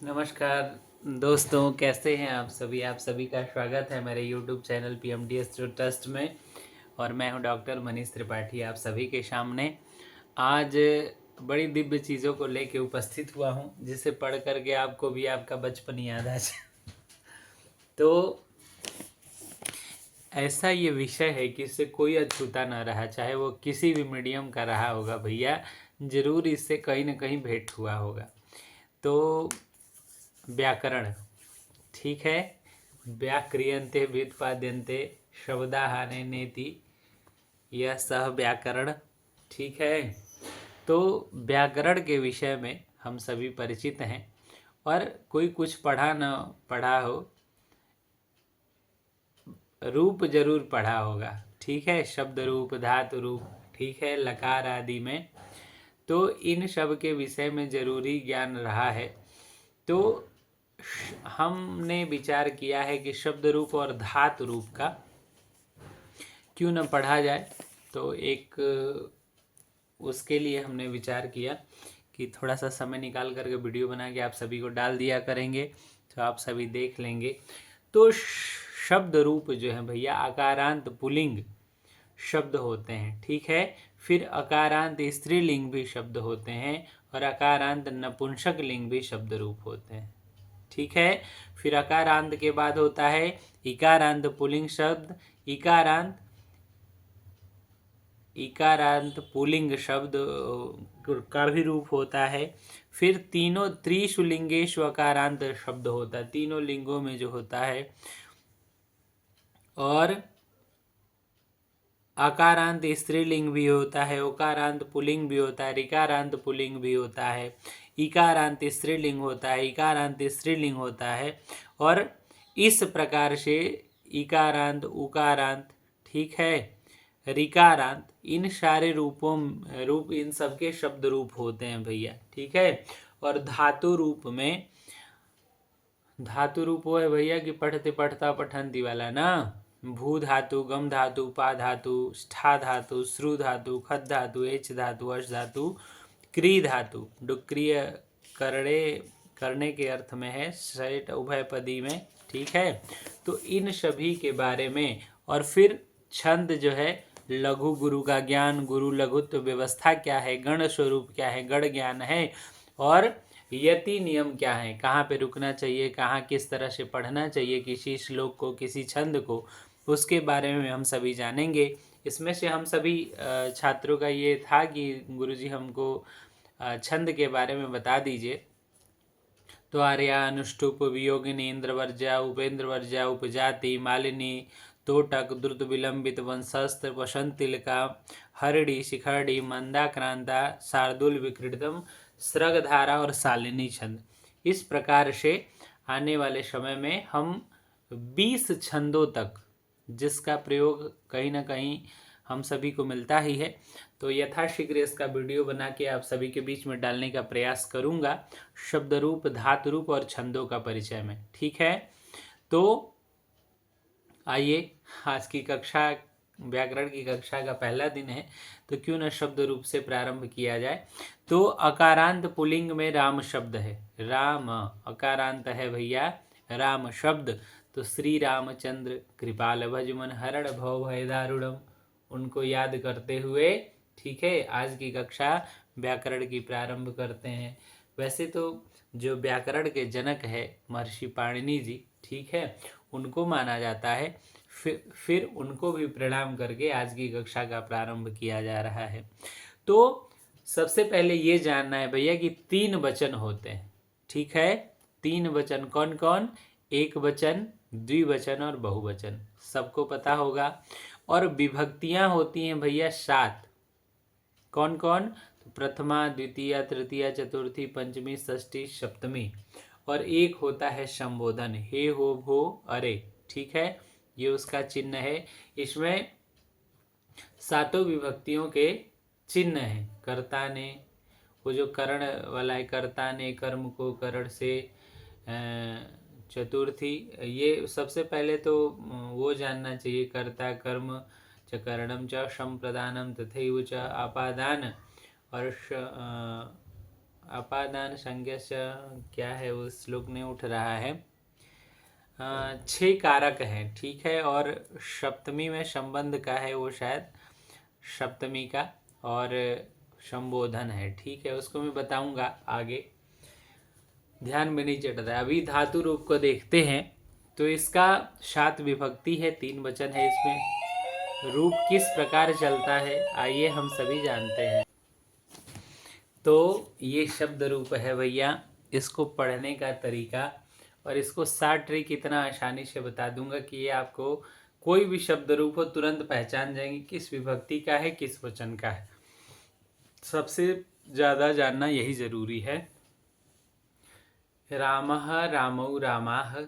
नमस्कार दोस्तों, कैसे हैं आप सभी का स्वागत है मेरे YouTube चैनल PMDS ट्रस्ट में। और मैं हूं डॉक्टर मनीष त्रिपाठी आप सभी के सामने। आज बड़ी दिव्य चीज़ों को लेके उपस्थित हुआ हूं, जिसे पढ़ करके आपको भी आपका बचपन याद आ जाए। तो ऐसा ये विषय है कि इससे कोई अछूता ना रहा, चाहे वो किसी भी मीडियम का रहा होगा भैया, जरूर इससे कहीं ना कहीं भेंट हुआ होगा। तो व्याकरण, ठीक है। व्याक्रियन्ते व्युत्पाद्यन्ते शब्दाहाने नेति, यह सह व्याकरण, ठीक है। तो व्याकरण के विषय में हम सभी परिचित हैं, और कोई कुछ पढ़ा न पढ़ा हो, रूप जरूर पढ़ा होगा, ठीक है। शब्द रूप, धातु रूप, ठीक है, लकार आदि में। तो इन सब के विषय में जरूरी ज्ञान रहा है। तो हमने विचार किया है कि शब्द रूप और धातु रूप का क्यों न पढ़ा जाए। तो एक उसके लिए हमने विचार किया कि थोड़ा सा समय निकाल करके वीडियो बना के आप सभी को डाल दिया करेंगे, तो आप सभी देख लेंगे। तो शब्द रूप जो है भैया, आकारांत पुल्लिंग शब्द होते हैं, ठीक है। फिर अकारांत स्त्रीलिंग भी शब्द होते हैं, और अकारांत नपुंसक लिंग भी शब्द रूप होते हैं, ठीक है। फिर अकारांत के बाद होता है इकारांत पुल्लिंग शब्द, इकारांत पुल्लिंग शब्द का भी रूप होता है। फिर तीनों त्रिषु लिंगेषु अकारांत शब्द होता है, तीनों लिंगों में जो होता है। और अकारांत स्त्रीलिंग भी होता है, उकारांत पुल्लिंग भी होता है, ऋकारांत पुल्लिंग भी होता है, इकारांत स्त्रीलिंग होता है, इकारांत स्त्रीलिंग होता है। और इस प्रकार से इकारांत, उकारांत, ठीक है, ऋकारांत, इन सारे रूप इन सबके शब्द रूप होते हैं भैया, ठीक है। और धातु रूप में, धातु रूप वो है भैया कि पढ़ते पढ़ता पठंती वाला ना। भू धातु, गम धातु, पा धातु, स्ठा धातु, श्रु धातु, खद धातु, एच धातु, अश धातु, क्री धातु। डुक्रिय करने के अर्थ में है, सेठ उभयपदी में, ठीक है। तो इन सभी के बारे में, और फिर छंद जो है, लघु गुरु का ज्ञान, गुरु लघुत्व व्यवस्था क्या है, गण स्वरूप क्या है, गण ज्ञान है, और यति नियम क्या है, कहाँ पे रुकना चाहिए, कहाँ किस तरह से पढ़ना चाहिए किसी श्लोक को, किसी छंद को, उसके बारे में हम सभी जानेंगे। इसमें से हम सभी छात्रों का ये था कि गुरुजी हमको छंद के बारे में बता दीजिए। तो आर्या, अनुष्टुप, वियोगिनी, इंद्रवर्जा, उपेंद्र वर्जा, उपजाति, मालिनी, तोटक, द्रुत विलंबित, वंशस्त्र, वसंतिलिका, हरड़ी, शिखरड़ी, मंदाक्रांता, शार्दुल, विकृतम, स्रगधारा और शालिनी छंद। इस प्रकार से आने वाले समय में हम 20 छंदों तक, जिसका प्रयोग कहीं ना कहीं हम सभी को मिलता ही है, तो यथाशीघ्र इसका वीडियो बना के आप सभी के बीच में डालने का प्रयास करूंगा, शब्द रूप, धातु रूप और छंदों का परिचय में, ठीक है। तो आइए, आज की कक्षा, व्याकरण की कक्षा का पहला दिन है, तो क्यों न शब्द रूप से प्रारंभ किया जाए। तो अकारांत पुल्लिंग में राम शब्द है, राम अकारांत है भैया, राम शब्द। तो श्री रामचंद्र कृपाल भजमन हरण भव भय दारुणम, उनको याद करते हुए, ठीक है, आज की कक्षा व्याकरण की प्रारंभ करते हैं। वैसे तो जो व्याकरण के जनक है महर्षि पाणिनि जी, ठीक है, उनको माना जाता है। फिर उनको भी प्रणाम करके आज की कक्षा का प्रारंभ किया जा रहा है। तो सबसे पहले ये जानना है भैया कि 3 वचन होते हैं, ठीक है। 3 वचन कौन कौन? एक वचन, द्विवचन और बहुवचन, सबको पता होगा। और विभक्तियां होती हैं भैया 7, कौन कौन? तो प्रथमा, द्वितीय, तृतीय, चतुर्थी, पंचमी, षष्ठी, सप्तमी। और एक होता है संबोधन, हे हो भो अरे, ठीक है, ये उसका चिन्ह है। इसमें 7 विभक्तियों के चिन्ह हैं। कर्ता ने, वो जो करण वाला है, कर्ता ने कर्म को करण से, चतुर्थी, ये सबसे पहले तो वो जानना चाहिए, कर्ता कर्म च करणम च संप्रदानम तथैव च आपादान, और अपादान संज्ञस्य क्या है, उस श्लोक ने उठ रहा है। 6 कारक हैं, ठीक है, और सप्तमी में संबंध का है वो शायद सप्तमी का, और संबोधन है, ठीक है, उसको मैं बताऊंगा आगे, ध्यान में नहीं चढ़ता है। अभी धातु रूप को देखते हैं। तो इसका 7 विभक्ति है, 3 वचन है इसमें। रूप किस प्रकार चलता है आइए हम सभी जानते हैं। तो ये शब्द रूप है भैया, इसको पढ़ने का तरीका और इसको 7 ट्रिक इतना आसानी से बता दूंगा कि ये आपको कोई भी शब्द रूप हो तुरंत पहचान जाएंगे किस विभक्ति का है, किस वचन का है। सबसे ज़्यादा जानना यही ज़रूरी है। रामः रामौ रामाः,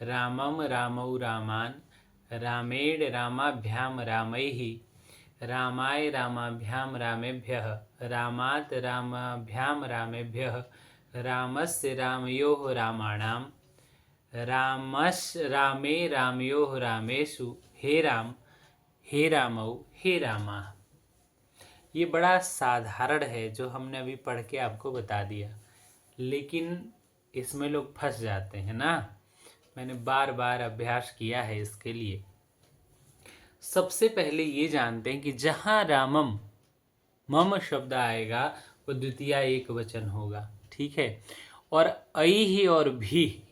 रामं रामौ रामान्, रामेण रामाभ्याम रामैः, रामाय रामाभ्यां रामेभ्यः, रामात् रामाभ्यां रामेभ्यः, रामस्य रामयोः रामाणां, रामे रामयोः रामेषु, हे राम हे रामौ हे रामा। ये बड़ा साधारण है जो हमने अभी पढ़ के आपको बता दिया, लेकिन इसमें लोग फंस जाते हैं ना। मैंने बार बार अभ्यास किया है इसके लिए। सबसे पहले ये जानते हैं कि जहाँ रामम मम शब्द आएगा वो द्वितीय एक वचन होगा, ठीक है। और ऐहि और भी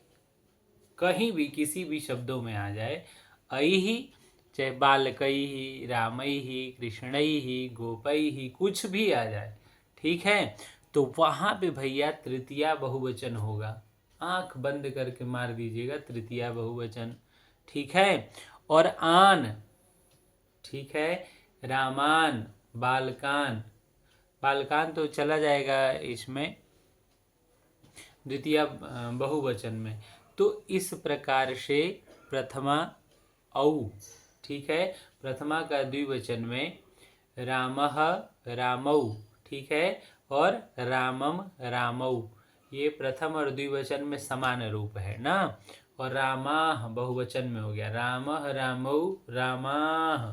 कहीं भी किसी भी शब्दों में आ जाए, ऐहि चाहे बालकैहि, रामैहि, कृष्णैहि, गोपैहि, कुछ भी आ जाए, ठीक है, तो वहाँ पे भैया तृतीया बहुवचन होगा। आंख बंद करके मार दीजिएगा, तृतीया बहुवचन, ठीक है। और आन, ठीक है, रामान, बालकान, बालकान तो चला जाएगा इसमें द्वितीय बहुवचन में। तो इस प्रकार से प्रथमा औ, ठीक है, प्रथमा का द्विवचन में रामः रामौ, ठीक है, और रामम रामौ, ये प्रथम और द्विवचन में समान रूप है ना। और रामाह बहुवचन में हो गया, रामः रामौ रामाह,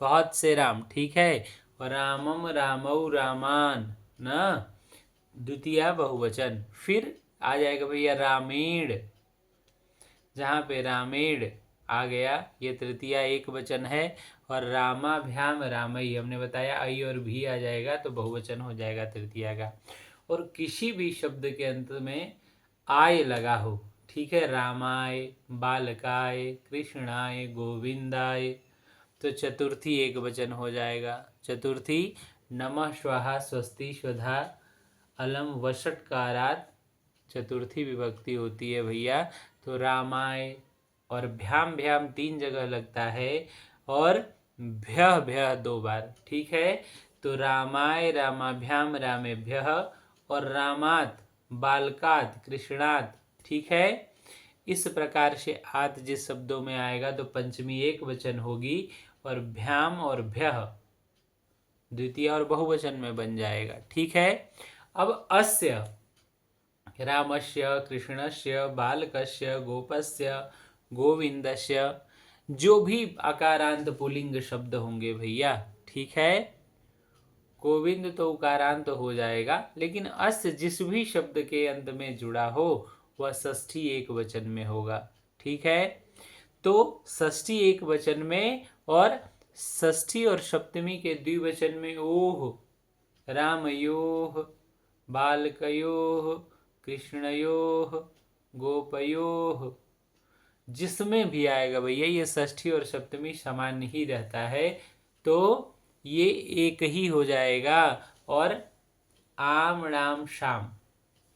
बहुत से राम, ठीक है। और रामम रामौ रामान ना, द्वितीय बहुवचन। फिर आ जाएगा भैया रामेण, जहाँ पे रामेण आ गया ये तृतीय एक वचन है। और रामाभ्याम रामई, हमने बताया आई और भी आ जाएगा तो बहुवचन हो जाएगा तृतीय का। और किसी भी शब्द के अंत में आय लगा हो, ठीक है, रामाय, बालकाय, कृष्णाय, गोविंदाय, तो चतुर्थी एक वचन हो जाएगा। चतुर्थी नमः स्वाहा स्वस्ति स्वधा अलम वषटकारात चतुर्थी विभक्ति होती है भैया। तो रामाय, और भ्याम भ्याम 3 जगह लगता है, और भ्यः भ्यः 2 बार, ठीक है। तो रामाय रामाभ्याम रामेभ्यः, और रामात बालकात कृष्णात, ठीक है। इस प्रकार से आत जिस शब्दों में आएगा तो पंचमी एक वचन होगी, और भ्याम और भ्यः द्वितीय और बहुवचन में बन जाएगा, ठीक है। अब अस्य, रामस्य, कृष्णस्य, बालकस्य, गोपस्य, गोविंदस्य, जो भी अकारांत पुल्लिंग शब्द होंगे भैया, ठीक है, गोविंद तो उकारांत हो जाएगा, लेकिन अस्य जिस भी शब्द के अंत में जुड़ा हो वह षष्ठी एक वचन में होगा, ठीक है। तो षष्ठी एक वचन में, और षष्ठी और सप्तमी के द्विवचन में ओह, रामयोः, बालकयोः, कृष्णयोः, गोपयोः, जिसमें भी आएगा भैया ये षष्ठी और सप्तमी समान ही रहता है, तो ये एक ही हो जाएगा। और आम राम शाम,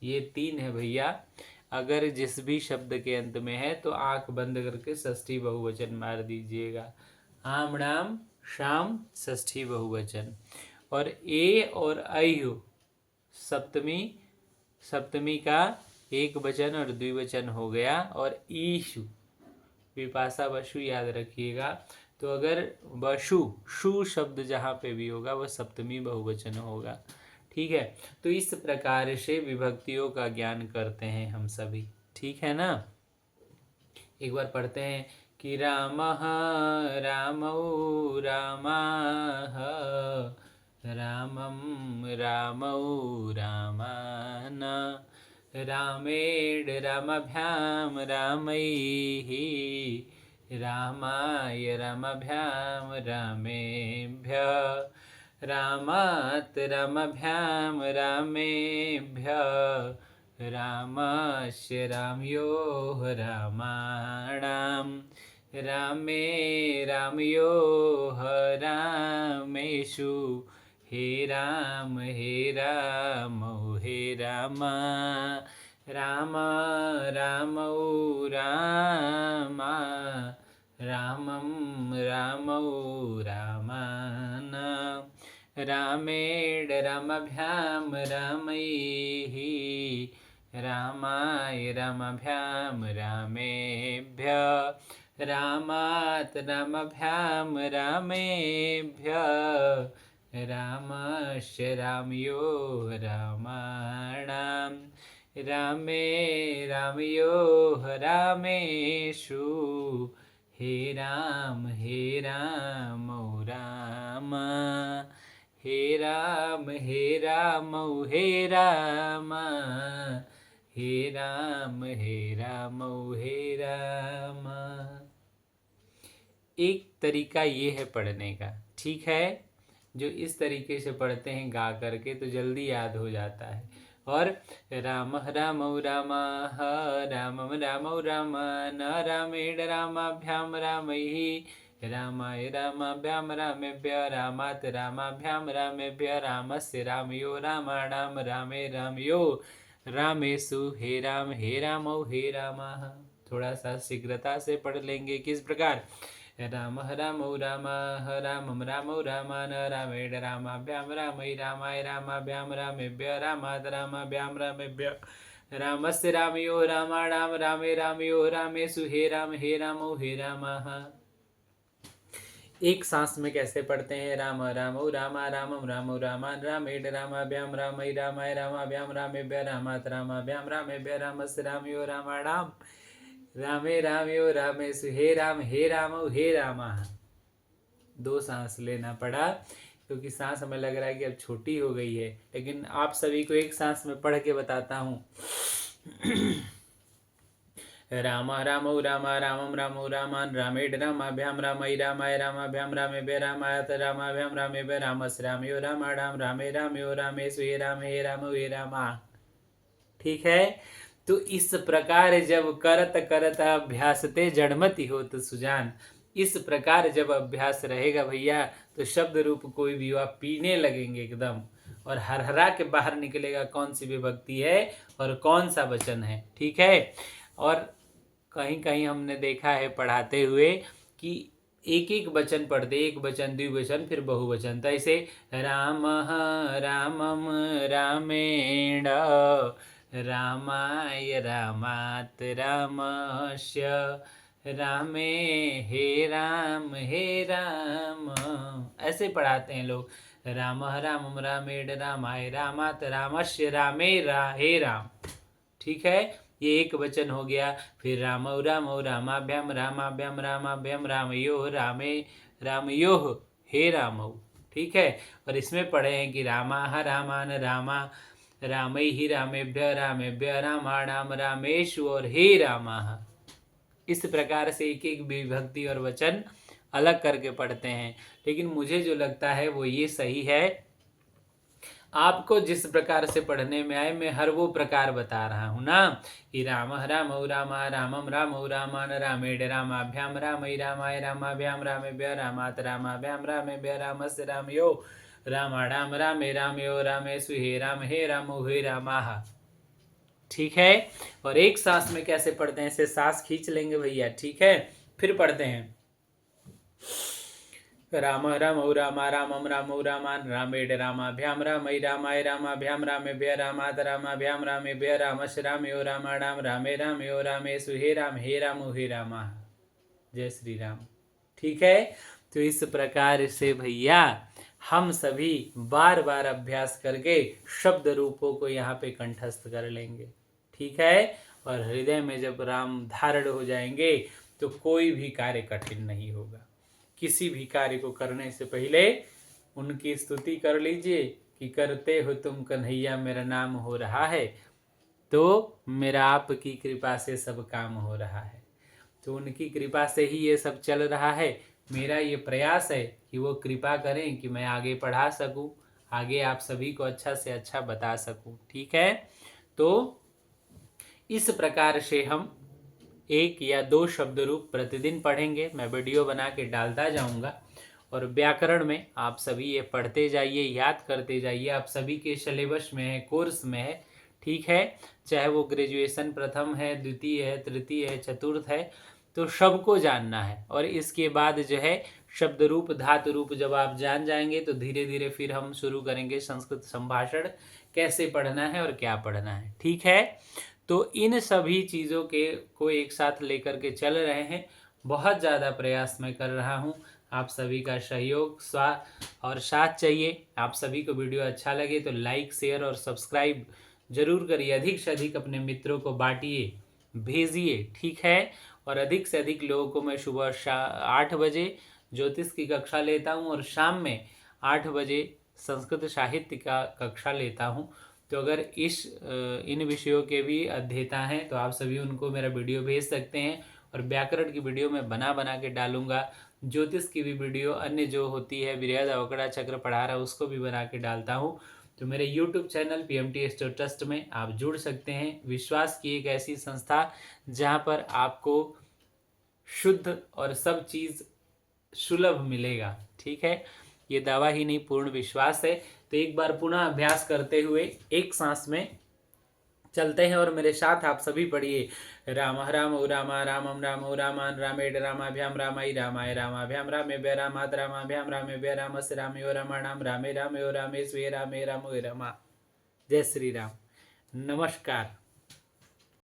ये 3 है भैया। अगर जिस भी शब्द के अंत में है तो आंख बंद करके षष्ठी बहुवचन मार दीजिएगा, आम राम शाम षष्ठी बहुवचन। और ए और अयु सप्तमी का एक वचन और द्विवचन हो गया। और ईशु विपाशा वशु याद रखिएगा। तो अगर वशु शु शब्द जहाँ पे भी होगा वह सप्तमी बहुवचन होगा, ठीक है। तो इस प्रकार से विभक्तियों का ज्ञान करते हैं हम सभी, ठीक है ना। एक बार पढ़ते हैं कि रामः रामौ रामाः, रामं रामौ रामान रामेण रामभ्यां रामैः रामाय रामभ्यां रामेभ्यः रामात् रामभ्यां रामेभ्यः रामस्य रामयोः रामाणां रामे रामयोः रामेषु हे रामौ हे राम राम रामौ राम रामं रामौ रामान रामेण रामभ्यां रामैः रामाय रामभ्यां रामेभ्यः रामात् रामभ्यां रामेभ्यः रामस्य रामयोः रामाणां रामे रामयोः रामेषु हे रामौ राम हे रामौ हे राम हे रामौ हे राम। एक तरीका ये है पढ़ने का, ठीक है, जो इस तरीके से पढ़ते हैं गा करके तो जल्दी याद हो जाता है। और राम रामौ रामा रामम रामौ राम न रामेण रामाभ्याम रामैः रामाय रामाभ्यां रामेभ्यः रामात् रामाभ्यां रामेभ्यः रामस्य रामयो रामाणां रामे रामयो रामेषु हे रामौ हे रामः। थोड़ा सा शीघ्रता से पढ़ लेंगे। किस प्रकार? राम रामौ राम रामम रामौ रामान रामेण रामाभ्यां रामैः रामाय रामाभ्यां रामेभ्यः रामात् रामाभ्यां रामेभ्यः रामस्य रामयो रामाणां रामे रामयो रामेषु हे रामौ हे रामः। एक सांस में कैसे पढ़ते हैं? राम रामौ राम रामम रामौ रामान रामेण रामाभ्यां रामैः रामाय रामाभ्यां रामेभ्यः रामात् रामाभ्यां रामेभ्यः रामस्य रामयो रामाणां रामे रामयो रामेषु हे रामौ हे रामः। 2 सांस लेना पड़ा क्योंकि सांस हमें लग रहा है कि अब छोटी हो गई है, लेकिन आप सभी को एक सांस में पढ़ के बताता हूँ। राम रामौ राम रामम रामौ रामान रामेण रामाभ्यां रामैः रामाय रामाभ्यां रामेभ्यः रामात् रामाभ्यां रामेभ्यः रामस्य रामयो रामाणां रामे रामयो रामेषु हे रामौ हे रामः। ठीक है, तो इस प्रकार जब करत करत अभ्यासते जड़मति होत सुजान, इस प्रकार जब अभ्यास रहेगा भैया तो शब्द रूप कोई भी हो आप पीने लगेंगे एकदम, और हरहरा के बाहर निकलेगा कौन सी विभक्ति है और कौन सा वचन है। ठीक है, और कहीं कहीं हमने देखा है पढ़ाते हुए कि एक एक वचन पढ़ते, एक वचन द्विवचन फिर बहुवचन। तो ऐसे राम रामम रामेण रामाय रामात् रामस्य रामे हे राम ऐसे पढ़ाते हैं लोग। राम रामम रामेण रामाय रामात् रामस्य रामे हे राम। ठीक है, ये एक वचन हो गया। फिर रामौ रामाभ्याम रामयो रामयोः हे रामौ। ठीक है, और इसमें पढ़े हैं कि रामाः रामान रामैः रामेभ्यः रामाणां रामेषु और हे रामः। इस प्रकार से एक एक विभक्ति और वचन अलग करके पढ़ते हैं, लेकिन मुझे जो लगता है वो ये सही है। आपको जिस प्रकार से पढ़ने में आए मैं हर वो प्रकार बता रहा हूँ ना, कि राम रामौ राम रामम रामौ रामान रामेण रामाभ्यां रामैः रामाय रामाभ्यां रामेभ्यः रामात् रामाभ्यां रामेभ्यः रामस्य रामयो रामाणां रामे रामयो रामेषु हे रामौ हे रामः। ठीक है, और एक सांस में कैसे पढ़ते हैं, इसे सांस खींच लेंगे भैया। ठीक है, फिर पढ़ते हैं राम रामौ राम रामम रामौ रामान रामेण रामाभ्यां रामैः रामाय रामाभ्यां रामेभ्यः रामात् रामाभ्यां रामेभ्यः रामस्य रामयो रामाणां रामे रामयो रामेषु हे रामौ हे रामः। जय श्री राम। ठीक है, तो इस प्रकार से भैया हम सभी बार बार अभ्यास करके शब्द रूपों को यहाँ पे कंठस्थ कर लेंगे। ठीक है, और हृदय में जब राम धारण हो जाएंगे तो कोई भी कार्य कठिन नहीं होगा। किसी भी कार्य को करने से पहले उनकी स्तुति कर लीजिए कि करते हो तुम कन्हैया मेरा नाम हो रहा है, तो मेरा आपकी कृपा से सब काम हो रहा है। तो उनकी कृपा से ही ये सब चल रहा है। मेरा ये प्रयास है कि वो कृपा करें कि मैं आगे पढ़ा सकूं, आगे आप सभी को अच्छा से अच्छा बता सकूं। ठीक है, तो इस प्रकार से हम 1 या 2 शब्द रूप प्रतिदिन पढ़ेंगे। मैं वीडियो बना के डालता जाऊंगा और व्याकरण में आप सभी ये पढ़ते जाइए, याद करते जाइए। आप सभी के सिलेबस में है, कोर्स में है। ठीक है, चाहे वो ग्रेजुएशन प्रथम है, द्वितीय है, तृतीय है, चतुर्थ है, तो सबको जानना है। और इसके बाद जो है शब्द रूप, धातु रूप जब आप जान जाएंगे तो धीरे धीरे फिर हम शुरू करेंगे संस्कृत संभाषण कैसे पढ़ना है और क्या पढ़ना है। ठीक है, तो इन सभी चीज़ों के को एक साथ लेकर के चल रहे हैं। बहुत ज़्यादा प्रयास मैं कर रहा हूँ, आप सभी का सहयोग और साथ चाहिए। आप सभी को वीडियो अच्छा लगे तो लाइक, शेयर और सब्सक्राइब जरूर करिए। अधिक से अधिक अपने मित्रों को बांटिए, भेजिए। ठीक है, और अधिक से अधिक लोगों को मैं सुबह 8 बजे ज्योतिष की कक्षा लेता हूँ और शाम में 8 बजे संस्कृत साहित्य का कक्षा लेता हूँ। तो अगर इन विषयों के भी अध्येता हैं तो आप सभी उनको मेरा वीडियो भेज सकते हैं। और व्याकरण की वीडियो मैं बना बना के डालूंगा। ज्योतिष की भी वीडियो अन्य जो होती है, विरहद अवकड़ा चक्र पढ़ा रहा, उसको भी बना के डालता हूँ। तो मेरे YouTube चैनल PMT ट्रस्ट में आप जुड़ सकते हैं। विश्वास की एक ऐसी संस्था जहाँ पर आपको शुद्ध और सब चीज़ सुलभ मिलेगा। ठीक है, ये दावा ही नहीं, पूर्ण विश्वास है। तो एक बार पुनः अभ्यास करते हुए एक सांस में चलते हैं और मेरे साथ आप सभी पढ़िए। राम राम रामा रामम रामो रामान रामेण रामाभ्याम रामाई रामाय रामाभ्याम रामेभ्य रामात रामाभ्याम रामेभ्य रामस्य रामयो रामाणाम रामे रामयो रामेश्वे रामे रामो रमा। जय श्री राम। नमस्कार।